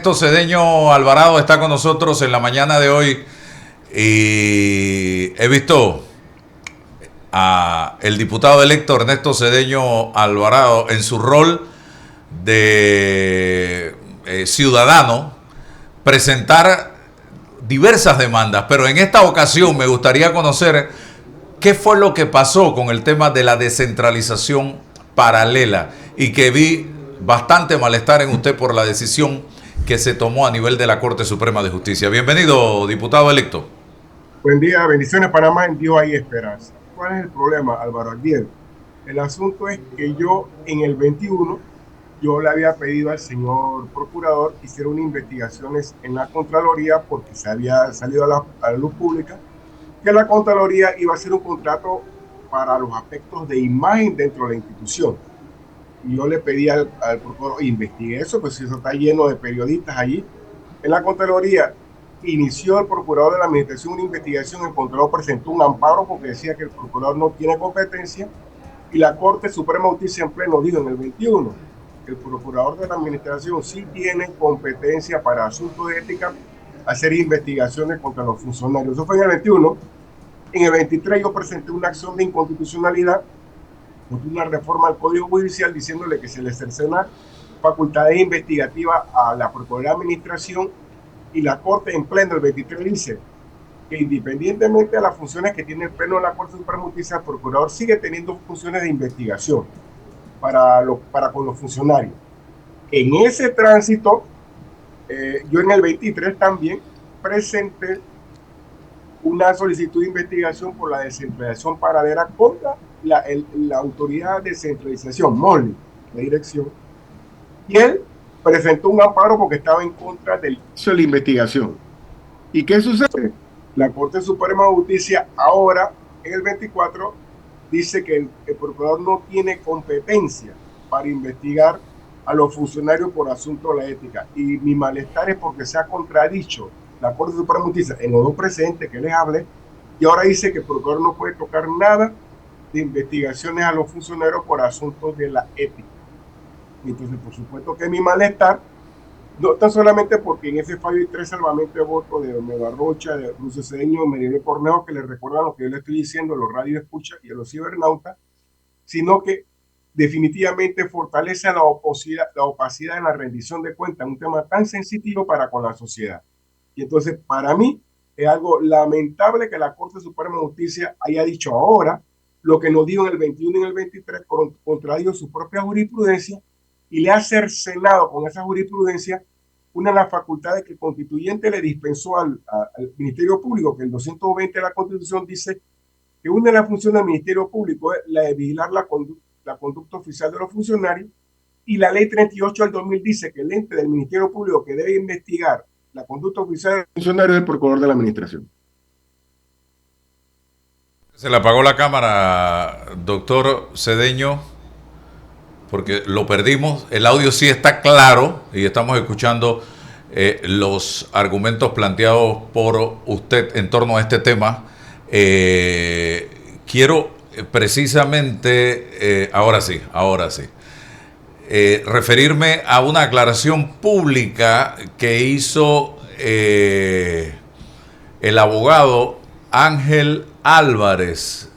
Ernesto Cedeño Alvarado está con nosotros en la mañana de hoy y he visto a el diputado electo Ernesto Cedeño Alvarado en su rol de ciudadano presentar diversas demandas, pero en esta ocasión me gustaría conocer qué fue lo que pasó con el tema de la descentralización paralela y que vi bastante malestar en usted por la decisión que se tomó a nivel de la Corte Suprema de Justicia. Bienvenido, diputado electo. Buen día, bendiciones Panamá, en Dios hay esperanza. ¿Cuál es el problema, Álvaro Albiel? El asunto es que yo en el 21, yo le había pedido al señor procurador que hiciera unas investigaciones en la Contraloría porque se había salido a la luz pública que la Contraloría iba a hacer un contrato para los aspectos de imagen dentro de la institución. Y yo le pedí al procurador, investigue eso, pues eso está lleno de periodistas allí. En la Contraloría inició el procurador de la administración una investigación, el Contralor presentó un amparo porque decía que el procurador no tiene competencia y la Corte Suprema de Justicia en pleno dijo en el 21 que el procurador de la administración sí tiene competencia para asuntos de ética hacer investigaciones contra los funcionarios. Eso fue en el 21. En el 23 yo presenté una acción de inconstitucionalidad, una reforma al Código Judicial diciéndole que se le cercena facultades investigativas a la Procuraduría de Administración y la Corte en pleno el 23 dice que independientemente de las funciones que tiene el pleno de la Corte Suprema de Justicia, el procurador sigue teniendo funciones de investigación para con los funcionarios. En ese tránsito, yo en el 23 también presenté una solicitud de investigación por la descentralización paralela contra la autoridad de descentralización, MOLI, la dirección, y él presentó un amparo porque estaba en contra del inicio de la investigación. ¿Y qué sucede? La Corte Suprema de Justicia ahora, en el 24, dice que el procurador no tiene competencia para investigar a los funcionarios por asunto de la ética. Y mi malestar es porque se ha contradicho la Corte Suprema de Justicia en los dos precedentes que les hablé, y ahora dice que el procurador no puede tocar nada de investigaciones a los funcionarios por asuntos de la ética. Entonces, por supuesto que mi malestar, no tan solamente porque en ese fallo hay 3 salvamentos de votos de Nueva Rocha, de Lucio Cedeño, Meribel Cornejo, que le recuerdan lo que yo le estoy diciendo a los radioescuchas y a los cibernautas, sino que definitivamente fortalece la opacidad en la rendición de cuentas, un tema tan sensitivo para con la sociedad. Y entonces, para mí, es algo lamentable que la Corte Suprema de Justicia haya dicho ahora lo que nos dijo en el 21 y en el 23, contradijo su propia jurisprudencia y le ha cercenado con esa jurisprudencia una de las facultades que el constituyente le dispensó al Ministerio Público, que el 220 de la Constitución dice que una de las funciones del Ministerio Público es la de vigilar la conducta oficial de los funcionarios, y la ley 38 del 2000 dice que el ente del Ministerio Público que debe investigar la conducta oficial de los funcionarios es el procurador de la administración. Se le apagó la cámara, doctor Cedeño, porque lo perdimos. El audio sí está claro y estamos escuchando los argumentos planteados por usted en torno a este tema. Quiero precisamente, ahora sí, referirme a una aclaración pública que hizo el abogado Ángel Álvarez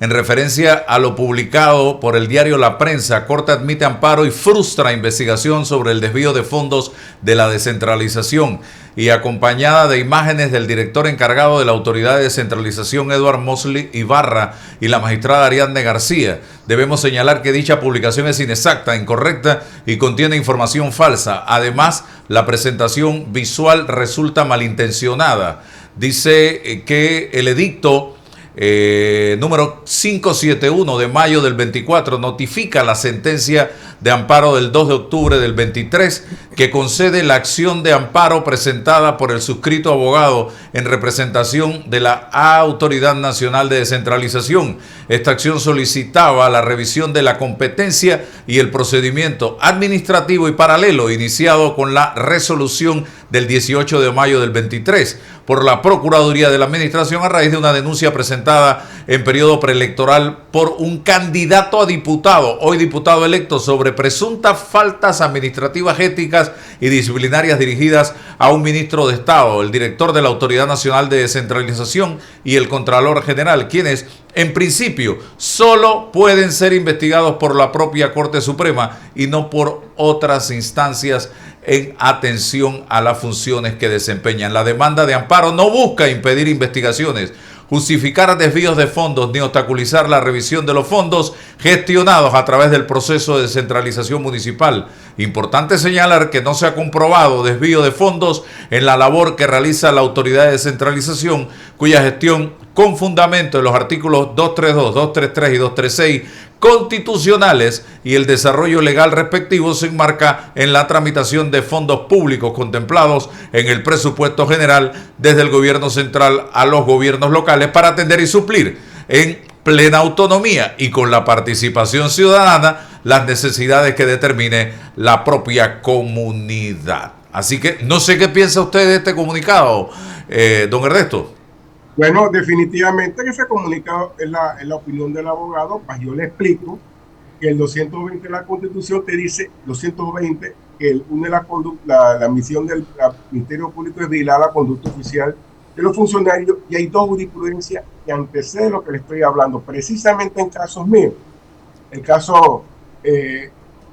en referencia a lo publicado por el diario La Prensa. Corte admite amparo y frustra investigación sobre el desvío de fondos de la descentralización, y acompañada de imágenes del director encargado de la Autoridad de Descentralización, Eduard Mosley Ibarra, y la magistrada Ariadne García. Debemos señalar que dicha publicación es inexacta, incorrecta y contiene información falsa. Además, la presentación visual resulta malintencionada. Dice que el edicto número 571 de mayo del 24 notifica la sentencia de amparo del 2 de octubre del 23 que concede la acción de amparo presentada por el suscrito abogado en representación de la Autoridad Nacional de Descentralización. Esta acción solicitaba la revisión de la competencia y el procedimiento administrativo y paralelo iniciado con la resolución del 18 de mayo del 23 por la Procuraduría de la Administración a raíz de una denuncia presentada en periodo preelectoral por un candidato a diputado, hoy diputado electo, sobre presuntas faltas administrativas, éticas y disciplinarias dirigidas a un ministro de Estado, el director de la Autoridad Nacional de Descentralización y el Contralor General, quienes en principio solo pueden ser investigados por la propia Corte Suprema y no por otras instancias en atención a las funciones que desempeñan. La demanda de amparo no busca impedir investigaciones, justificar desvíos de fondos ni obstaculizar la revisión de los fondos gestionados a través del proceso de descentralización municipal. Importante señalar que no se ha comprobado desvío de fondos en la labor que realiza la Autoridad de Descentralización, cuya gestión, con fundamento en los artículos 232, 233 y 236 constitucionales y el desarrollo legal respectivo, se enmarca en la tramitación de fondos públicos contemplados en el presupuesto general desde el gobierno central a los gobiernos locales para atender y suplir en plena autonomía y con la participación ciudadana las necesidades que determine la propia comunidad. Así que no sé qué piensa usted de este comunicado, don Ernesto. Bueno, definitivamente que ese comunicado es la opinión del abogado. Pues yo le explico que el 220 de la Constitución te dice, 220, que la misión del Ministerio Público es vigilar la conducta oficial de los funcionarios, y hay dos jurisprudencias que anteceden lo que le estoy hablando, precisamente en casos míos. El caso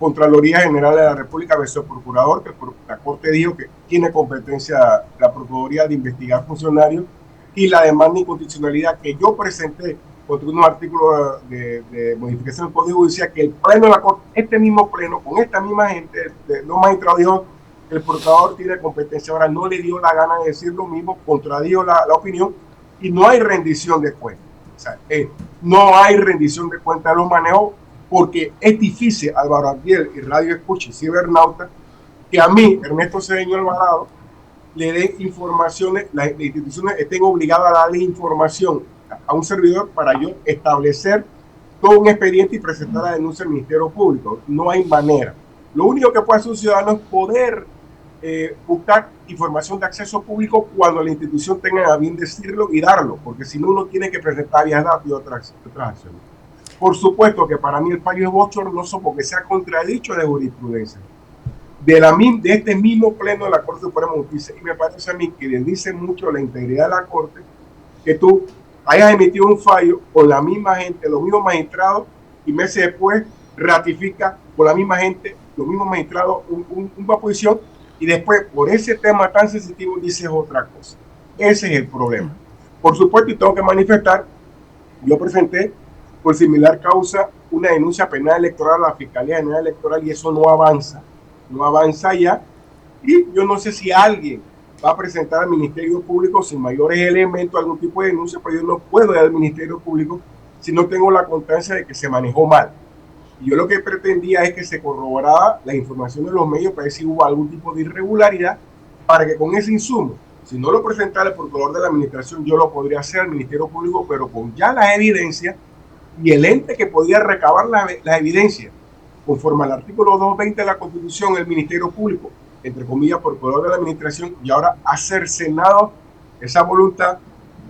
Contraloría General de la República versus Procurador, que la Corte dijo que tiene competencia la Procuraduría de investigar funcionarios, y la demanda de inconstitucionalidad que yo presenté contra unos artículos de modificación del Código Judicial, que el Pleno de la Corte, este mismo Pleno, con esta misma gente, los magistrados dijo que el procurador tiene competencia. Ahora no le dio la gana de decir lo mismo, contradijo la opinión, y no hay rendición de cuentas. O sea, no hay rendición de cuentas de los manejos, porque es difícil, Álvaro Abdiel y Radio Escucha y Cibernauta, que a mí, Ernesto Cedeño Alvarado, le den informaciones, las instituciones estén obligadas a darle información a un servidor para yo establecer todo un expediente y presentar la denuncia al Ministerio Público. No hay manera. Lo único que puede hacer un ciudadano es poder buscar información de acceso público cuando la institución tenga a bien decirlo y darlo, porque si no, uno tiene que presentar vías datos y otras acciones. Por supuesto que para mí el fallo es bochornoso porque se ha contradicho de jurisprudencia de este mismo Pleno de la Corte Suprema de Justicia, y me parece a mí que le dice mucho la integridad de la Corte que tú hayas emitido un fallo con la misma gente, los mismos magistrados, y meses después ratifica con la misma gente, los mismos magistrados, una posición, y después por ese tema tan sensitivo dices otra cosa. Ese es el problema. Por supuesto, y tengo que manifestar, yo presenté por similar causa una denuncia penal electoral a la Fiscalía General Electoral, y eso no avanza ya, y yo no sé si alguien va a presentar al Ministerio Público sin mayores elementos algún tipo de denuncia, pero yo no puedo ir al Ministerio Público si no tengo la constancia de que se manejó mal. Y yo lo que pretendía es que se corroborara la información de los medios para ver si hubo algún tipo de irregularidad, para que con ese insumo, si no lo presentara el procurador de la administración, yo lo podría hacer al Ministerio Público, pero con ya la evidencia y el ente que podía recabar la evidencia conforme al artículo 220 de la Constitución, el Ministerio Público, entre comillas, procurador de la administración, y ahora ha cercenado esa voluntad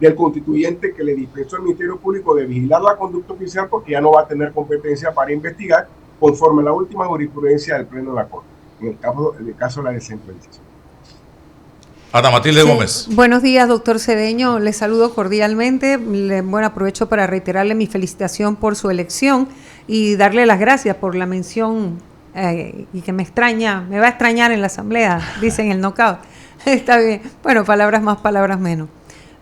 del constituyente que le dispensó al Ministerio Público de vigilar la conducta oficial, porque ya no va a tener competencia para investigar conforme a la última jurisprudencia del Pleno de la Corte, en el caso de la descentralización. Ana Matilde Gómez. Buenos días, doctor Cedeño. Le saludo cordialmente. Bueno, aprovecho para reiterarle mi felicitación por su elección y darle las gracias por la mención y que me va a extrañar en la asamblea, dicen el knockout. Está bien. Bueno, palabras más, palabras menos.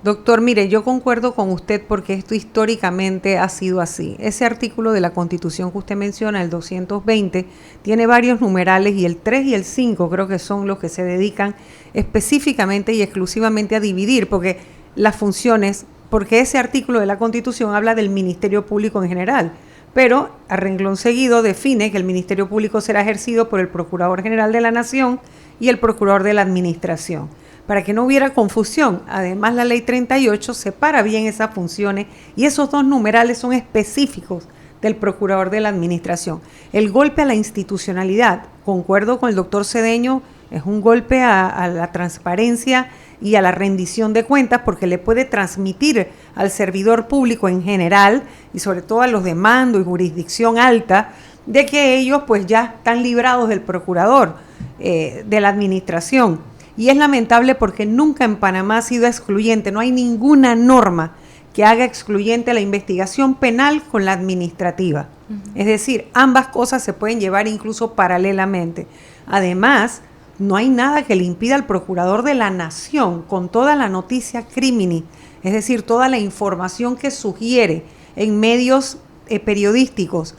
Doctor, mire, yo concuerdo con usted porque esto históricamente ha sido así. Ese artículo de la Constitución que usted menciona, el 220, tiene varios numerales y el 3 y el 5 creo que son los que se dedican específicamente y exclusivamente a dividir, porque las funciones, porque ese artículo de la Constitución habla del Ministerio Público en general, pero a renglón seguido define que el Ministerio Público será ejercido por el Procurador General de la Nación y el Procurador de la Administración. Para que no hubiera confusión, además la ley 38 separa bien esas funciones y esos dos numerales son específicos del Procurador de la Administración. El golpe a la institucionalidad, concuerdo con el doctor Cedeño, Es un golpe a la transparencia y a la rendición de cuentas, porque le puede transmitir al servidor público en general y sobre todo a los de mando y jurisdicción alta de que ellos pues ya están librados del procurador, de la administración. Y es lamentable porque nunca en Panamá ha sido excluyente, no hay ninguna norma que haga excluyente la investigación penal con la administrativa. Es decir, ambas cosas se pueden llevar incluso paralelamente. Además, no hay nada que le impida al procurador de la nación, con toda la noticia crimini, es decir, toda la información que sugiere en medios periodísticos,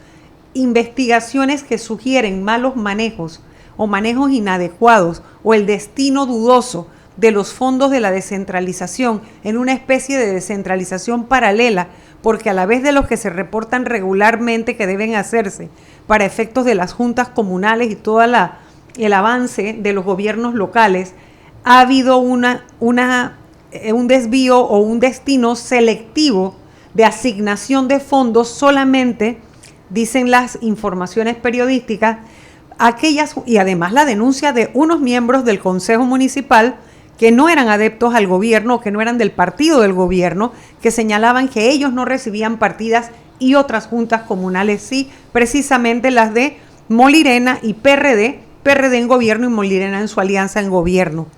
investigaciones que sugieren malos manejos o manejos inadecuados o el destino dudoso de los fondos de la descentralización en una especie de descentralización paralela, porque a la vez de los que se reportan regularmente que deben hacerse para efectos de las juntas comunales y todo el avance de los gobiernos locales, ha habido un desvío o un destino selectivo de asignación de fondos solamente, dicen las informaciones periodísticas, aquellas, y además la denuncia de unos miembros del Consejo Municipal que no eran adeptos al gobierno, que no eran del partido del gobierno, que señalaban que ellos no recibían partidas y otras juntas comunales sí, precisamente las de Molirena y PRD en gobierno y Molirena en su alianza en gobierno.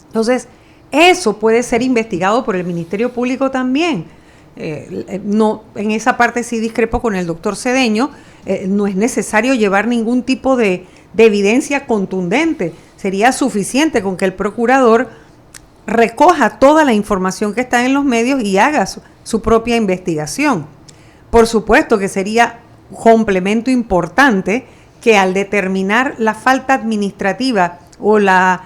Entonces, eso puede ser investigado por el Ministerio Público también. No, en esa parte sí discrepo con el doctor Cedeño, no es necesario llevar ningún tipo de evidencia contundente. Sería suficiente con que el procurador recoja toda la información que está en los medios y haga su propia investigación. Por supuesto que sería un complemento importante que al determinar la falta administrativa o la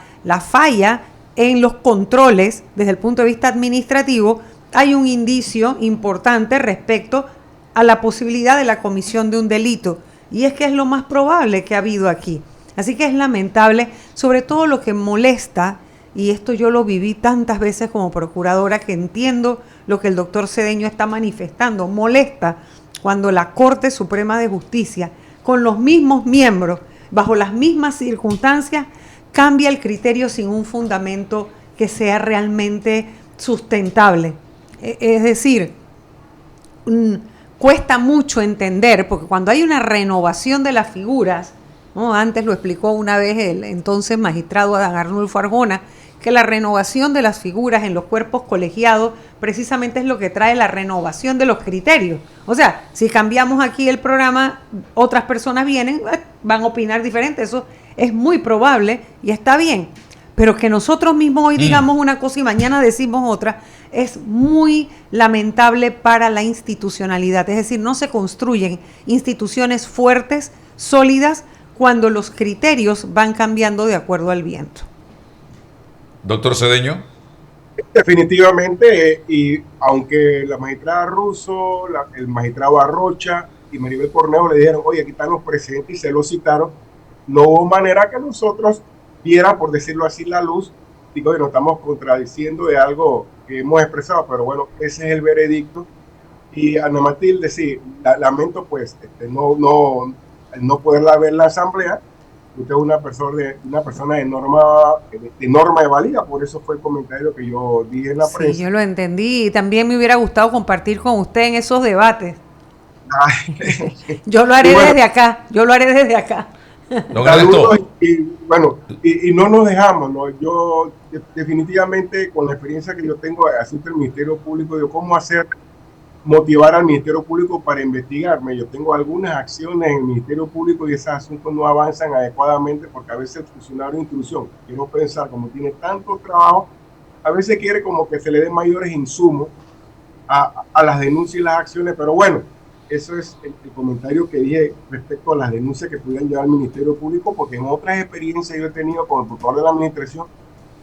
falla en los controles desde el punto de vista administrativo, hay un indicio importante respecto a la posibilidad de la comisión de un delito. Y es que es lo más probable que ha habido aquí. Así que es lamentable, sobre todo lo que molesta, y esto yo lo viví tantas veces como procuradora, que entiendo lo que el doctor Cedeño está manifestando, molesta cuando la Corte Suprema de Justicia, con los mismos miembros, bajo las mismas circunstancias, cambia el criterio sin un fundamento que sea realmente sustentable. Es decir, cuesta mucho entender, porque cuando hay una renovación de las figuras, ¿no? Antes lo explicó una vez el entonces magistrado Adán Arnulfo Arjona, que la renovación de las figuras en los cuerpos colegiados precisamente es lo que trae la renovación de los criterios. O sea, si cambiamos aquí el programa, otras personas vienen, van a opinar diferente, eso es muy probable y está bien. Pero que nosotros mismos hoy digamos una cosa y mañana decimos otra, es muy lamentable para la institucionalidad. Es decir, no se construyen instituciones fuertes, sólidas, cuando los criterios van cambiando de acuerdo al viento. Doctor Cedeño. Definitivamente, y aunque la magistrada Russo, el magistrado Arrocha y Maribel Cornejo le dijeron, oye, aquí están los presidentes y se los citaron, no hubo manera que nosotros viera, por decirlo así, la luz. Digo, nos estamos contradiciendo de algo que hemos expresado, pero bueno, ese es el veredicto. Y Ana Matilde, sí, lamento pues no poderla ver en la asamblea. Usted es una persona de norma de valía, por eso fue el comentario que yo dije en la prensa. Sí, yo lo entendí y también me hubiera gustado compartir con usted en esos debates. Yo lo haré desde acá. Saludos, y no nos dejamos, ¿no? Yo definitivamente con la experiencia que yo tengo asunto del Ministerio Público, de cómo motivar al Ministerio Público para investigarme. Yo tengo algunas acciones en el Ministerio Público y esos asuntos no avanzan adecuadamente porque a veces el funcionario de instrucción, quiero pensar, como tiene tanto trabajo, a veces quiere como que se le den mayores insumos a las denuncias y las acciones, pero bueno, eso es el comentario que dije respecto a las denuncias que pudieran llevar al Ministerio Público, porque en otras experiencias yo he tenido con el procurador de la administración,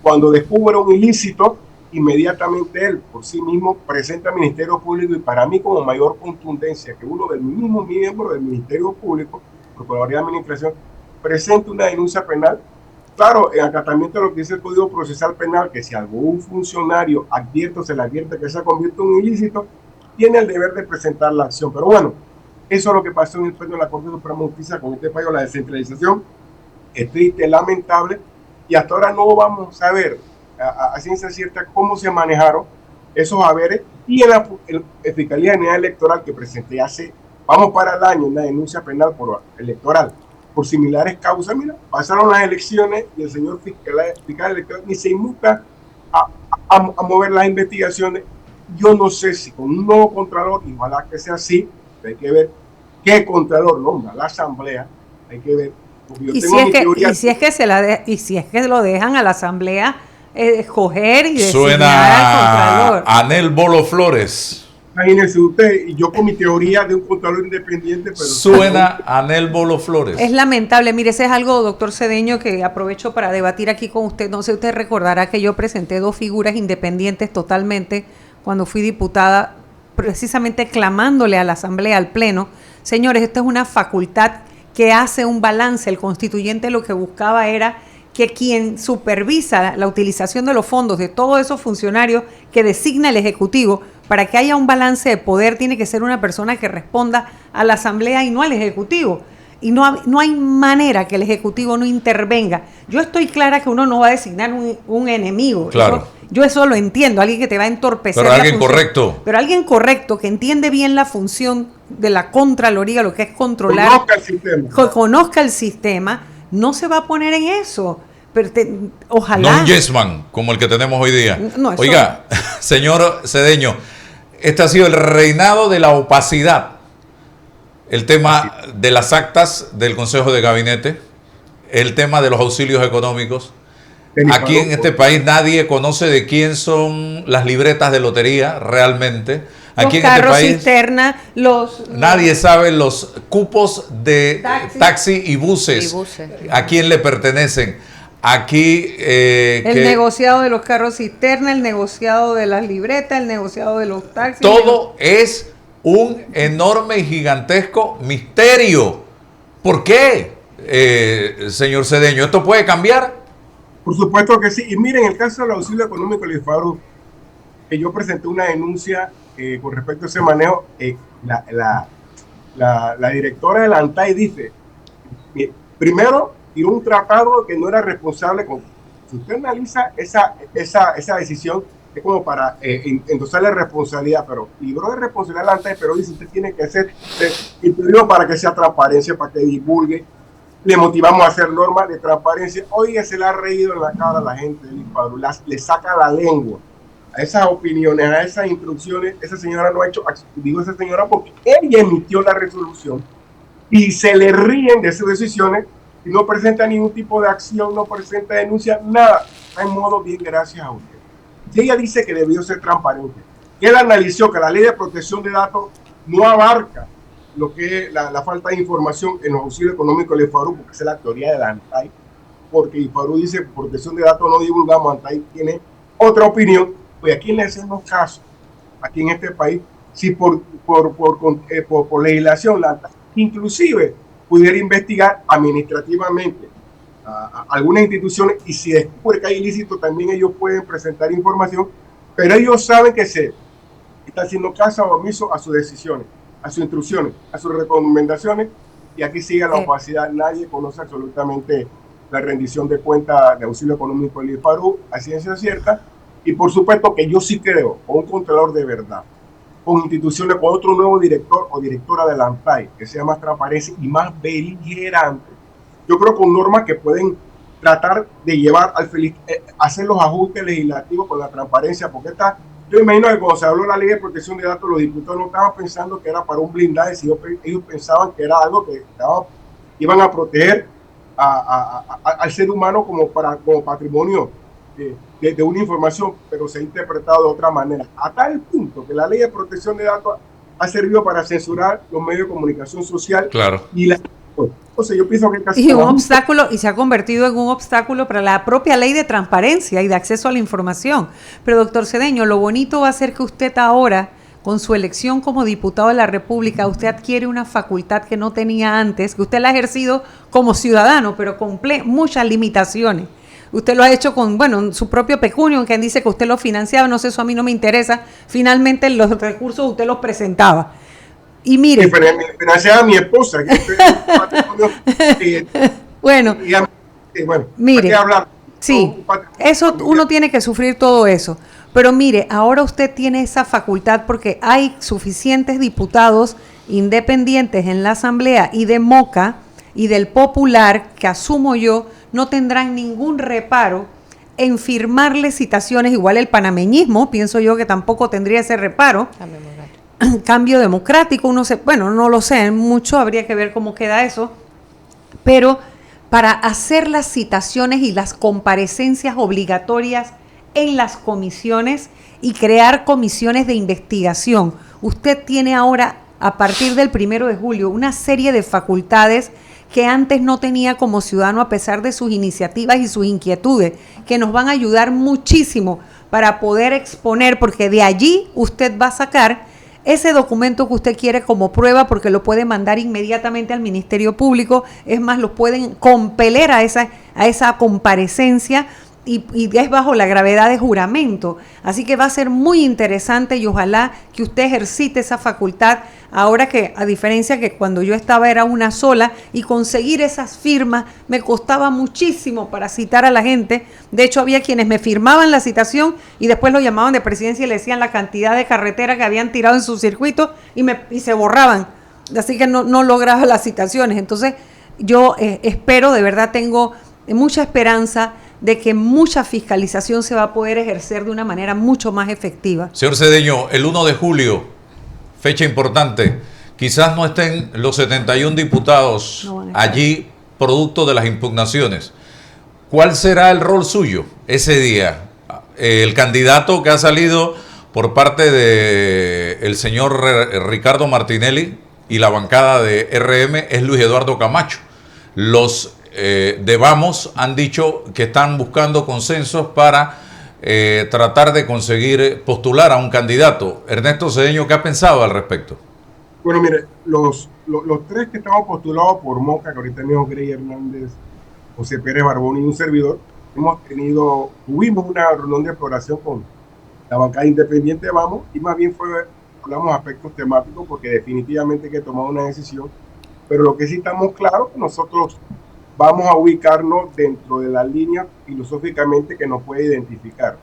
cuando descubre un ilícito, inmediatamente él por sí mismo presenta al Ministerio Público, y para mí como mayor contundencia que uno del mismo miembro del Ministerio Público, Procuraduría de Administración, presenta una denuncia penal, claro, en acatamiento de lo que dice el Código Procesal Penal, que si algún funcionario se le advierte que se convierte en un ilícito, tiene el deber de presentar la acción. Pero bueno, eso es lo que pasó en el pleno de la Corte Suprema de Justicia con este fallo, la descentralización. Es triste, lamentable, y hasta ahora no vamos a ver a ciencia cierta cómo se manejaron esos haberes, y en la Fiscalía General Electoral que presenté vamos para el año, una denuncia penal electoral por similares causas. Mira, pasaron las elecciones y el señor fiscal electoral ni se inmuta a mover las investigaciones. Yo no sé si con un nuevo contralor, y ojalá que sea así, hay que ver qué contralor nombra la asamblea, hay que ver. Y si es que lo dejan a la asamblea escoger y designar al contralor. Anel Bolo Flores. Imagínense usted, y yo con mi teoría de un contralor independiente, pero suena Anel Bolo Flores. Es lamentable. Mire, ese es algo, doctor Cedeño, que aprovecho para debatir aquí con usted. No sé, usted recordará que yo presenté 2 figuras independientes totalmente cuando fui diputada, precisamente clamándole a la asamblea, al pleno. Señores, esta es una facultad que hace un balance. El constituyente lo que buscaba era que quien supervisa la utilización de los fondos de todos esos funcionarios que designa el Ejecutivo, para que haya un balance de poder, tiene que ser una persona que responda a la Asamblea y no al Ejecutivo. Y no hay manera que el Ejecutivo no intervenga. Yo estoy clara que uno no va a designar un enemigo. Claro. Yo eso lo entiendo, alguien que te va a entorpecer. Pero alguien correcto. Pero alguien correcto, que entiende bien la función de la Contraloría, lo que es controlar. Conozca el sistema. No se va a poner en eso. Pero ojalá. No un yes man, como el que tenemos hoy día. No, oiga, señor Cedeño, este ha sido el reinado de la opacidad. El tema de las actas del Consejo de Gabinete, el tema de los auxilios económicos. Aquí en este país nadie conoce de quién son las libretas de lotería realmente. Aquí los carros cisterna, nadie sabe los cupos de taxi y buses. A quién le pertenecen. Aquí el negociado de los carros cisterna, el negociado de las libretas, el negociado de los taxis. Todo es un enorme y gigantesco misterio. ¿Por qué, señor Cedeño? ¿Esto puede cambiar? Por supuesto que sí. Y miren, el caso del auxilio económico del IFARU, que yo presenté una denuncia con respecto a ese manejo, la directora de la ANTAI dice, primero, tiró un tratado que no era responsable. Si usted analiza esa decisión, es como para endosarle responsabilidad, pero libró de responsabilidad a la ANTAI, pero dice, usted tiene que ser impidió para que sea transparencia, para que divulgue. Le motivamos a hacer normas de transparencia. Oiga, se le ha reído en la cara a la gente del IFARU, le saca la lengua a esas opiniones, a esas instrucciones. Esa señora no ha hecho, digo esa señora porque ella emitió la resolución y se le ríen de sus decisiones y no presenta ningún tipo de acción, no presenta denuncia, nada. Está en modo bien, gracias a usted. Si ella dice que debió ser transparente, que él analizó que la ley de protección de datos no abarca lo que es la falta de información en los auxilios económicos del IFARU, porque esa es la teoría de la ANTAI, porque IFARU dice protección de datos no divulgamos, ANTAI tiene otra opinión. Pues a quién le hacemos caso aquí en este país si por legislación la ANTAI inclusive pudiera investigar administrativamente a algunas instituciones, y si descubre que hay ilícito también ellos pueden presentar información, pero ellos saben que se está haciendo caso omiso a sus decisiones, a sus instrucciones, a sus recomendaciones, y aquí sigue la opacidad. Nadie conoce absolutamente la rendición de cuentas de auxilio económico del IFARU a ciencia cierta. Y por supuesto que yo sí creo con un contralor de verdad, con instituciones, con otro nuevo director o directora de la ANTAI, que sea más transparente y más beligerante. Yo creo con normas que pueden tratar de llevar hacer los ajustes legislativos con la transparencia, porque yo imagino que cuando se habló de la ley de protección de datos, los diputados no estaban pensando que era para un blindaje, sino ellos pensaban que era algo que iban a proteger al ser humano como patrimonio de una información, pero se ha interpretado de otra manera, a tal punto que la ley de protección de datos ha servido para censurar los medios de comunicación social. Claro. O sea, yo pienso que y se ha convertido en un obstáculo para la propia ley de transparencia y de acceso a la información. Pero, doctor Cedeño, lo bonito va a ser que usted ahora, con su elección como diputado de la República, usted adquiere una facultad que no tenía antes, que usted la ha ejercido como ciudadano, pero con muchas limitaciones. Usted lo ha hecho con, su propio pecunio, quien dice que usted lo financiaba, no sé, eso a mí no me interesa. Finalmente los recursos usted los presentaba. Y mire. Financiaba a mi esposa. Bueno, Bueno, mire. hay que hablar. Sí, eso uno tiene que sufrir todo eso. Pero mire, ahora usted tiene esa facultad porque hay suficientes diputados independientes en la Asamblea y de Moca y del Popular, que asumo yo, no tendrán ningún reparo en firmarle citaciones. Igual el panameñismo, pienso yo que tampoco tendría ese reparo. Cambio democrático, no lo sé, mucho habría que ver cómo queda eso, pero para hacer las citaciones y las comparecencias obligatorias en las comisiones y crear comisiones de investigación. Usted tiene ahora, a partir del 1 de julio, una serie de facultades que antes no tenía como ciudadano, a pesar de sus iniciativas y sus inquietudes, que nos van a ayudar muchísimo para poder exponer, porque de allí usted va a sacar ese documento que usted quiere como prueba, porque lo puede mandar inmediatamente al Ministerio Público. Es más, lo pueden compeler a esa comparecencia y es bajo la gravedad de juramento. Así que va a ser muy interesante y ojalá que usted ejercite esa facultad ahora, que a diferencia que cuando yo estaba era una sola, y conseguir esas firmas me costaba muchísimo para citar a la gente. De hecho, había quienes me firmaban la citación y después lo llamaban de presidencia y le decían la cantidad de carretera que habían tirado en su circuito y se borraban. Así que no lograba las citaciones. Entonces yo espero, de verdad tengo mucha esperanza de que mucha fiscalización se va a poder ejercer de una manera mucho más efectiva. Señor Cedeño, el 1 de julio, fecha importante, quizás no estén los 71 diputados allí producto de las impugnaciones. ¿Cuál será el rol suyo ese día? El candidato que ha salido por parte del señor Ricardo Martinelli y la bancada de RM es Luis Eduardo Camacho. Los de Vamos han dicho que están buscando consensos para tratar de conseguir postular a un candidato. Ernesto Cedeño, ¿qué ha pensado al respecto? Bueno, mire, los tres que estamos postulados por Moca, que ahorita tenemos Grey Hernández, José Pérez Barbón y un servidor, tuvimos una reunión de exploración con la bancada independiente de Vamos, y más bien hablamos aspectos temáticos, porque definitivamente hay que tomar una decisión, pero lo que sí estamos claros, que nosotros vamos a ubicarnos dentro de la línea filosóficamente que nos puede identificar.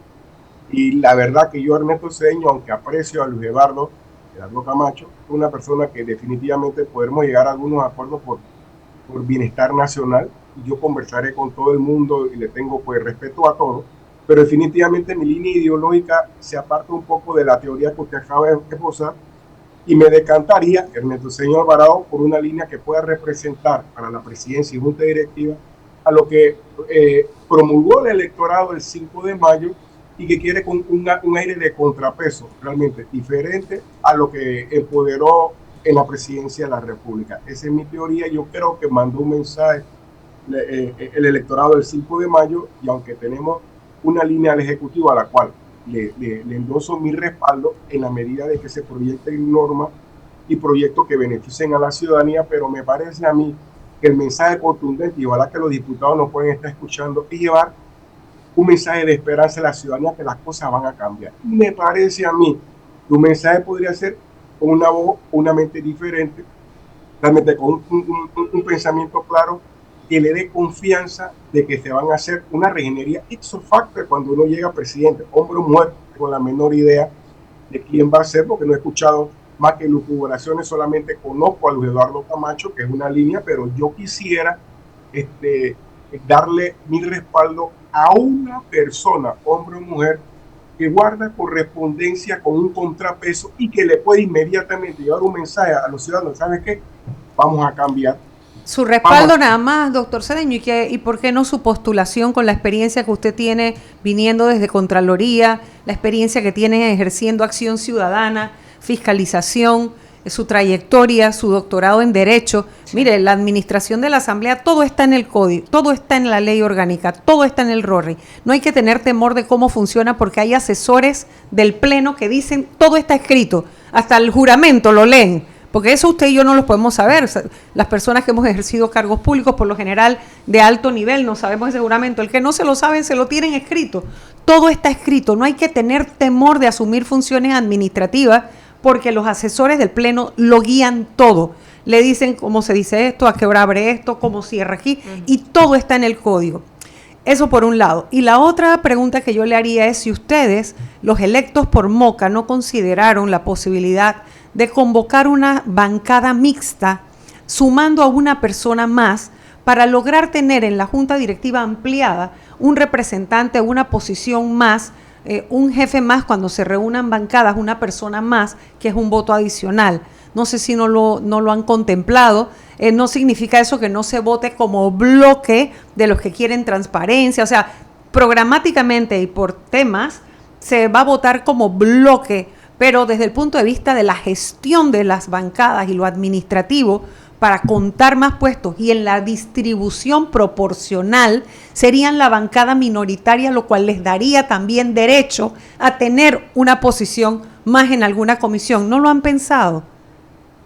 Y la verdad que yo, Ernesto Cedeño, aunque aprecio a Luis Eduardo Camacho, es una persona que definitivamente podemos llegar a algunos acuerdos por bienestar nacional, y yo conversaré con todo el mundo y le tengo pues respeto a todos, pero definitivamente mi línea ideológica se aparta un poco de la teoría que usted acaba de esbozar, y me decantaría, Ernesto Cedeño Alvarado, por una línea que pueda representar para la presidencia y junta directiva a lo que promulgó el electorado el 5 de mayo y que quiere con un aire de contrapeso realmente diferente a lo que empoderó en la presidencia de la República. Esa es mi teoría. Yo creo que mandó un mensaje el electorado del 5 de mayo, y aunque tenemos una línea del Ejecutivo a la cual le endoso mi respaldo en la medida de que se proyecten normas y proyectos que beneficien a la ciudadanía, pero me parece a mí que el mensaje contundente, y ojalá que los diputados nos pueden estar escuchando, es llevar un mensaje de esperanza a la ciudadanía, que las cosas van a cambiar. Y me parece a mí que un mensaje podría ser con una voz, una mente diferente, realmente con un pensamiento claro, que le dé confianza de que se van a hacer una regenería ipso facto cuando uno llega presidente, hombre o mujer, con la menor idea de quién va a ser, porque no he escuchado más que lucubraciones. Solamente conozco a Luis Eduardo Camacho, que es una línea, pero yo quisiera darle mi respaldo a una persona, hombre o mujer, que guarda correspondencia con un contrapeso y que le puede inmediatamente llevar un mensaje a los ciudadanos. ¿Sabe qué? Vamos a cambiar. Su respaldo nada más, doctor Cedeño, y por qué no su postulación con la experiencia que usted tiene viniendo desde Contraloría, la experiencia que tiene ejerciendo acción ciudadana, fiscalización, su trayectoria, su doctorado en Derecho. Mire, la administración de la Asamblea, todo está en el código, todo está en la ley orgánica, todo está en el RORRI. No hay que tener temor de cómo funciona, porque hay asesores del Pleno que dicen, todo está escrito, hasta el juramento lo leen. Porque eso usted y yo no lo podemos saber. Las personas que hemos ejercido cargos públicos, por lo general de alto nivel, no sabemos ese juramento. El que no se lo sabe, se lo tienen escrito. Todo está escrito. No hay que tener temor de asumir funciones administrativas, porque los asesores del Pleno lo guían todo. Le dicen cómo se dice esto, a qué hora abre esto, cómo cierra aquí, y todo está en el código. Eso por un lado. Y la otra pregunta que yo le haría es si ustedes, los electos por Moca, no consideraron la posibilidad de convocar una bancada mixta sumando a una persona más para lograr tener en la Junta Directiva ampliada un representante, una posición más, un jefe más cuando se reúnan bancadas, una persona más, que es un voto adicional. No sé si no lo han contemplado. No significa eso que no se vote como bloque de los que quieren transparencia. O sea, programáticamente y por temas se va a votar como bloque, pero desde el punto de vista de la gestión de las bancadas y lo administrativo, para contar más puestos y en la distribución proporcional, serían la bancada minoritaria, lo cual les daría también derecho a tener una posición más en alguna comisión. ¿No lo han pensado?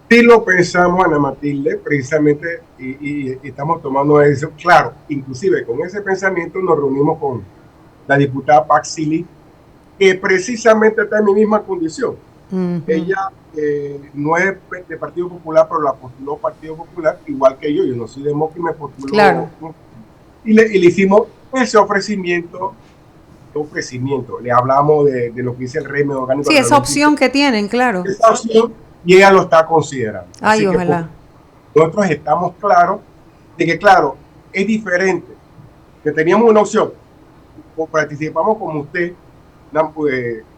Sí lo pensamos, Ana Matilde, precisamente, y estamos tomando una decisión. Claro, inclusive con ese pensamiento nos reunimos con la diputada Paxili, que precisamente está en mi misma condición. Ella no es de Partido Popular, pero la postuló Partido Popular, igual que yo no soy de Moca y me postuló. Claro. Y le hicimos ese ofrecimiento, le hablamos de lo que dice el régimen orgánico. Sí, esa opción que tienen, claro. Esa opción, y ella lo está considerando. Ay, así ojalá. Que nosotros estamos claros de que, claro, es diferente, que teníamos una opción, o participamos como usted,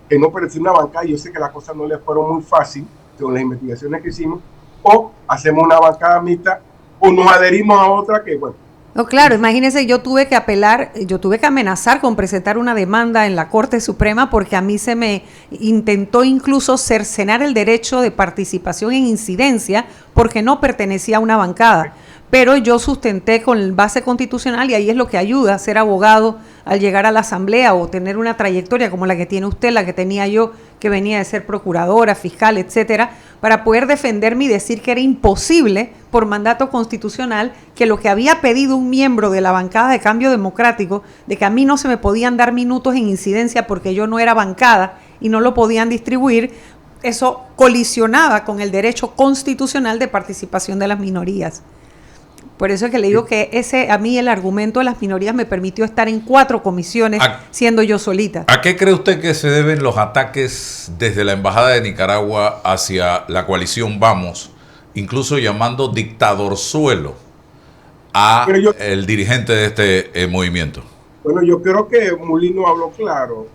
que no pareció una bancada, yo sé que las cosas no les fueron muy fácil, según las investigaciones que hicimos, o hacemos una bancada mixta, o nos adherimos a otra que, bueno. No, claro, imagínense, yo tuve que amenazar con presentar una demanda en la Corte Suprema porque a mí se me intentó incluso cercenar el derecho de participación en incidencia porque no pertenecía a una bancada. Pero yo sustenté con base constitucional y ahí es lo que ayuda a ser abogado al llegar a la asamblea o tener una trayectoria como la que tiene usted, la que tenía yo, que venía de ser procuradora, fiscal, etcétera, para poder defenderme y decir que era imposible por mandato constitucional que lo que había pedido un miembro de la bancada de Cambio Democrático, de que a mí no se me podían dar minutos en incidencia porque yo no era bancada y no lo podían distribuir, eso colisionaba con el derecho constitucional de participación de las minorías. Por eso es que le digo que a mí el argumento de las minorías me permitió estar en 4 comisiones siendo yo solita. ¿A qué cree usted que se deben los ataques desde la Embajada de Nicaragua hacia la coalición Vamos, incluso llamando dictadorzuelo a el dirigente de este movimiento? Bueno, yo creo que Mulino habló claro,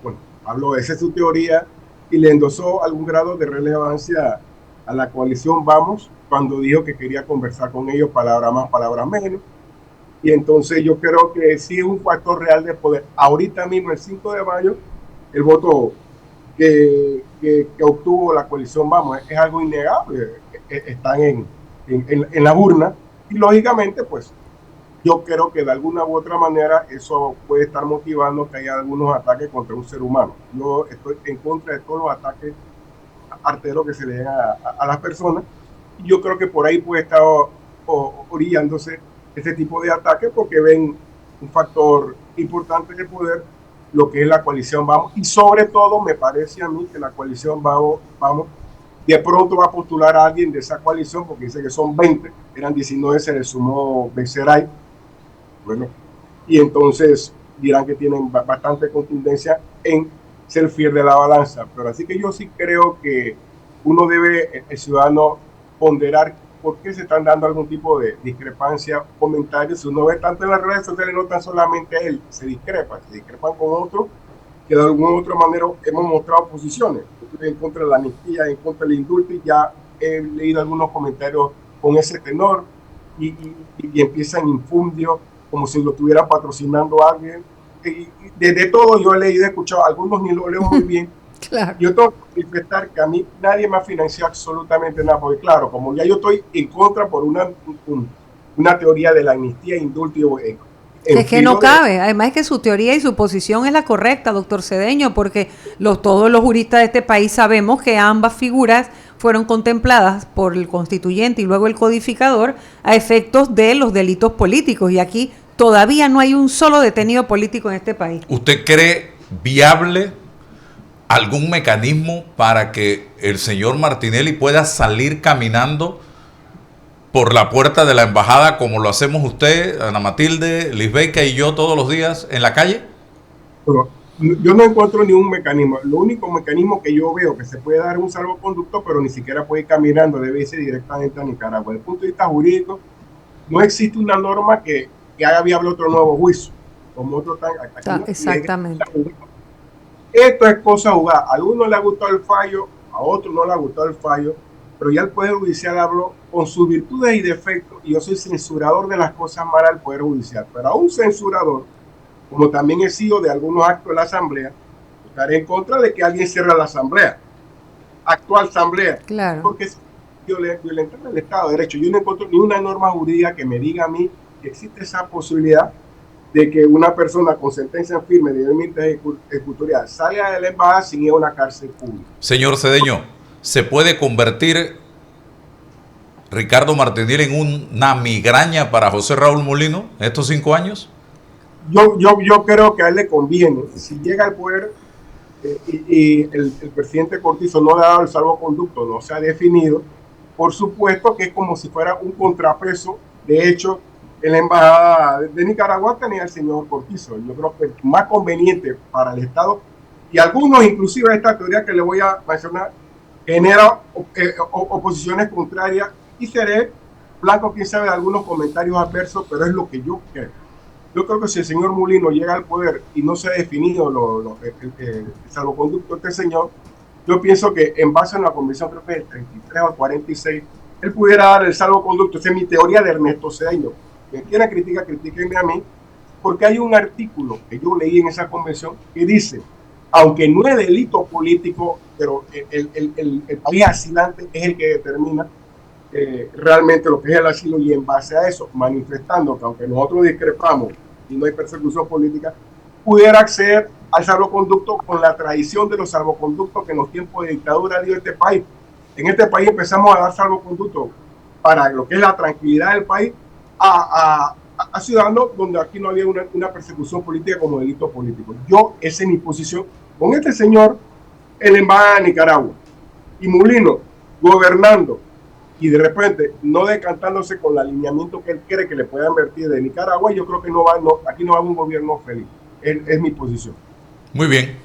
esa es su teoría, y le endosó algún grado de relevancia a la coalición Vamos, cuando dijo que quería conversar con ellos, palabra más, palabra menos. Y entonces yo creo que sí es un factor real de poder. Ahorita mismo, el 5 de mayo, el voto que obtuvo la coalición Vamos es algo innegable. Están en la urna. Y lógicamente, pues, yo creo que de alguna u otra manera eso puede estar motivando que haya algunos ataques contra un ser humano. Yo estoy en contra de todos los ataques arteros que se le den a las personas. Yo creo que por ahí puede estar orillándose este tipo de ataques porque ven un factor importante de poder, lo que es la coalición Vamos, y sobre todo me parece a mí que la coalición Vamos de pronto va a postular a alguien de esa coalición, porque dice que son 20, eran 19, se le sumó Beceray, bueno, y entonces dirán que tienen bastante contundencia en ser fiel de la balanza, pero así que yo sí creo que uno debe, el ciudadano, ponderar por qué se están dando algún tipo de discrepancia, comentarios. Si uno ve tanto en las redes sociales, no tan solamente él, se discrepan con otros que de alguna u otra manera hemos mostrado posiciones. Yo estoy en contra de la amnistía, en contra del indulto, y ya he leído algunos comentarios con ese tenor y empiezan infundios como si lo estuviera patrocinando a alguien. Y desde todo yo he leído, he escuchado, algunos ni lo leo muy bien. Claro. Yo tengo que manifestar que a mí nadie me ha financiado absolutamente nada, porque claro, como ya yo estoy en contra por una teoría de la amnistía, indulto, es que no cabe, además es que su teoría y su posición es la correcta, doctor Cedeño, porque todos los juristas de este país sabemos que ambas figuras fueron contempladas por el constituyente y luego el codificador a efectos de los delitos políticos, y aquí todavía no hay un solo detenido político en este país. ¿Usted cree viable algún mecanismo para que el señor Martinelli pueda salir caminando por la puerta de la embajada como lo hacemos usted, Ana Matilde, Lisbeica y yo todos los días en la calle? Pero yo no encuentro ni un mecanismo. Lo único mecanismo que yo veo que se puede dar es un salvoconducto, pero ni siquiera puede ir caminando, debe irse directamente a Nicaragua. Desde el punto de vista jurídico, no existe una norma que haga viable otro nuevo juicio. Como otro exactamente. Esto es cosa jugada. A algunos le ha gustado el fallo, a otros no le ha gustado el fallo, pero ya el Poder Judicial habló con sus virtudes y defectos, y yo soy censurador de las cosas malas del Poder Judicial, pero a un censurador, como también he sido de algunos actos de la Asamblea, estaré en contra de que alguien cierre la Asamblea, actual Asamblea, claro, porque es violentar el Estado de Derecho. Yo no encuentro ni una norma jurídica que me diga a mí que existe esa posibilidad de que una persona con sentencia firme de límite ejecutorial salga de la embajada sin ir a una cárcel pública. Señor Cedeño, ¿se puede convertir Ricardo Martinelli en una migraña para José Raúl Mulino estos 5 años? Yo creo que a él le conviene. Si llega al poder y el presidente Cortizo no le ha dado el salvoconducto, no se ha definido, por supuesto que es como si fuera un contrapeso. De hecho, en la embajada de Nicaragua tenía el señor Cortizo. Yo creo que es más conveniente para el Estado, y algunos, inclusive esta teoría que le voy a mencionar, genera oposiciones contrarias, y seré blanco, quién sabe, de algunos comentarios adversos, pero es lo que yo creo. Yo creo que si el señor Mulino llega al poder y no se ha definido el salvoconducto de este señor, yo pienso que en base a una convención, creo que es el 33 o 46, él pudiera dar el salvoconducto. Esa es mi teoría de Ernesto Cedeño. Quien quiera criticar, critíquenme a mí, porque hay un artículo que yo leí en esa convención que dice, aunque no es delito político, pero el país asilante es el que determina realmente lo que es el asilo, y en base a eso, manifestando que aunque nosotros discrepamos y no hay persecución política, pudiera acceder al salvoconducto con la tradición de los salvoconductos que en los tiempos de dictadura dio este país. En este país empezamos a dar salvoconducto para lo que es la tranquilidad del país a ciudadanos donde aquí no había una persecución política como delito político. Esa es mi posición con este señor en la embajada de Nicaragua, y Mulino gobernando, y de repente no decantándose con el alineamiento que él quiere que le pueda invertir de Nicaragua. Yo creo que aquí no va un gobierno feliz. Es mi posición. Muy bien.